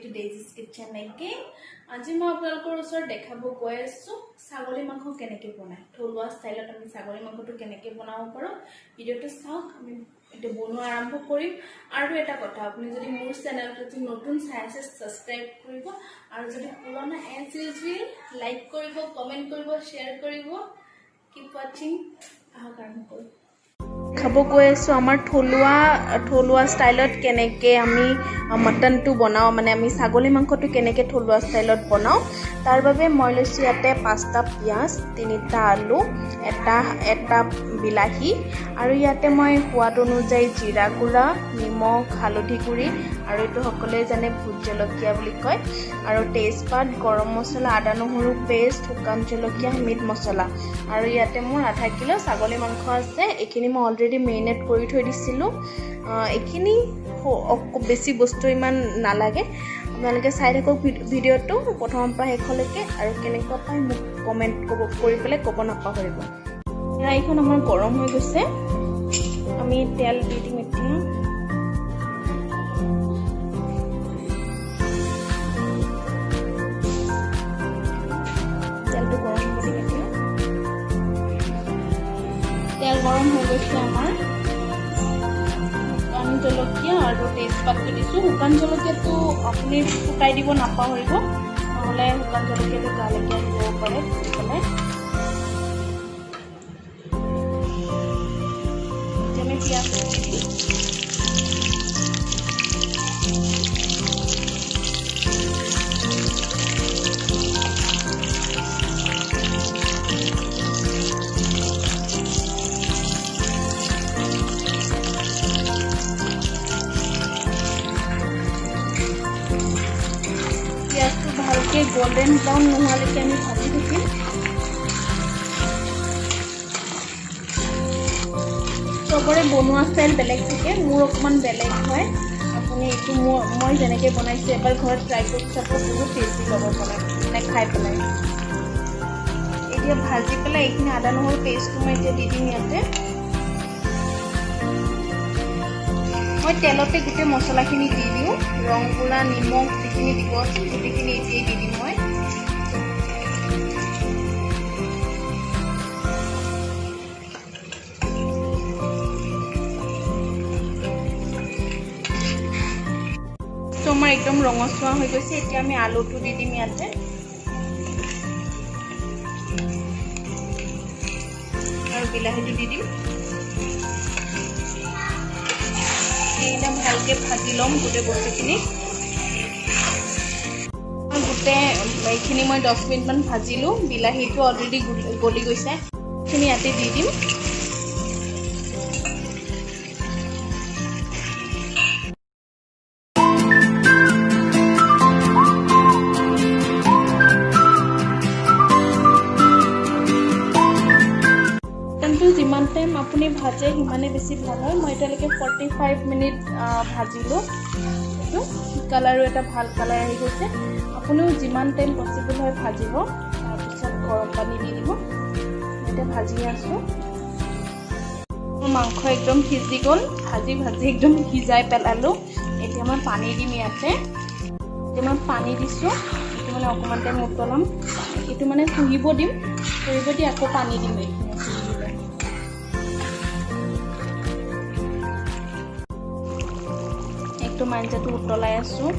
to Daisy's Kitchen again. আজি মই আপোনালোকৰ ওচৰত দেখাব গৈ আছো ছাগলী মাংস কেনেকৈ বনায় থলুৱা ষ্টাইলত আমি ছাগলী মাংসটো কেনেকৈ বনাব পাৰো ভিডিওটো চাওক আমি এটা বনোৱা আৰম্ভ কৰিম আৰু এটা কথা আপুনি যদি মোৰ চেনেলটো নতুন চাই আছে সাবস্ক্ৰাইব কৰিব আৰু যদি পুৰণা এজ ইউজুৱেল লাইক কৰিব কমেন্ট কৰিব শেয়াৰ কৰিব কিপ ওয়াচিং আহক আৰম্ভ কৰোঁ খাব গৈ আছো আমাৰ থলুৱা ষ্টাইলত কেনেকৈ আমি মটনটো বনাও মানে আমি ছাগলী মাংসটো কেনেকৈ থলুৱা ষ্টাইলত বনাও তাৰ বাবে মই লৈছো ইয়াতে 5টা পিয়াজ 3টা আলু এটা বিলাহী আৰু ইয়াতে মই সোৱাদ অনুযায়ী জিৰা গুড়া নিমখ হালধি গুড়ি আৰু এইটো সকলোৱে জানে ভোট জলকীয়া বুলি কয় আৰু তেজপাত গৰম মছলা আদা নহৰু পেষ্ট শুকান জলকীয়া মিট মছলা আৰু ইয়াতে মোৰ আধা কিলো ছাগলী মাংস আছে এইখিনি মই অলৰেডি মেৰিনেট কৰি থৈ দিছিলোঁ এইখিনি বেছি বস্তু ইমান নালাগে আপোনালোকে চাই থাকক ভিডিঅ'টো প্ৰথমৰ পৰা শেষলৈকে আৰু কেনেকুৱা পায় মোক কমেণ্ট কৰি পেলাই ক'ব নাপাহৰিব কেৰাহীখন আমাৰ গৰম হৈ গৈছে আমি তেল দি দিম এতিয়া তেলটো গৰম কৰি দিম এতিয়া তেল গৰম হৈ গৈছে আমাৰ শুকান জলকীয়া আৰু তেজপাতটো দিছোঁ শুকান জলকীয়াটো আপুনি শুকাই দিব নাপাহৰিব নহ'লে শুকান জলকীয়াটো গালৈকে দিব পাৰে পেলাই আমি পিঁয়াজটো দি দিম ভালকে গোল্ডেন ব্ৰাউন নোহালৈকে আমি ভাজি থাকিম চবৰে বনোৱা ষ্টাইল বেলেগ থাকে মোৰ অকমান বেলেগ হয় আপুনি এইটো মই যেনেকৈ বনাইছোঁ এবাৰ ঘৰত ট্ৰাই কৰি চাব বহুত টেষ্টি ল'ব মানে খাই পেলাই এতিয়া ভাজি পেলাই এইখিনি আদা নহৰু পেষ্টটো মই এতিয়া দি দিম ইয়াতে মই তেলতে গোটেই মছলাখিনি দি দিওঁ ৰং গুড়া নিমখ যিখিনি দিব গোটেইখিনি এতিয়াই দি দিম মই তো আমাৰ একদম ৰঙচুৱা হৈ গৈছে এতিয়া আমি আলুটো দি দিম ইয়াতে আৰু বিলাহীটো দি দিম একদম ভালকে ভাজি ল'ম গোটেই বস্তুখিনি এইখিনি মই 10 মিনিটমান ভাজিলোঁ বিলাহীটো অলৰেডি গলি গৈছে এইখিনি ইয়াতে দি দিম যিমান টাইম আপুনি ভাজে সিমানে বেছি ভাল হয় মই এতিয়ালৈকে 45 মিনিট ভাজিলোঁ এইটো কালাৰো এটা ভাল কালাৰ আহি গৈছে আপুনিও যিমান টাইম পচিবল হয় ভাজিব তাৰপিছত গৰম পানী দি দিব এতিয়া ভাজি আছোঁ মাংস একদম সিজি গ'ল ভাজি একদম সিজাই পেলালোঁ এতিয়া মই পানী দিম ইয়াতে এতিয়া মই পানী দিছোঁ এইটো মানে অকণমান টাইম উতলাম এইটো মানে শুহিব দিম দি আকৌ পানী দিম একদম আঞ্জাটো উতলাই আছোঁ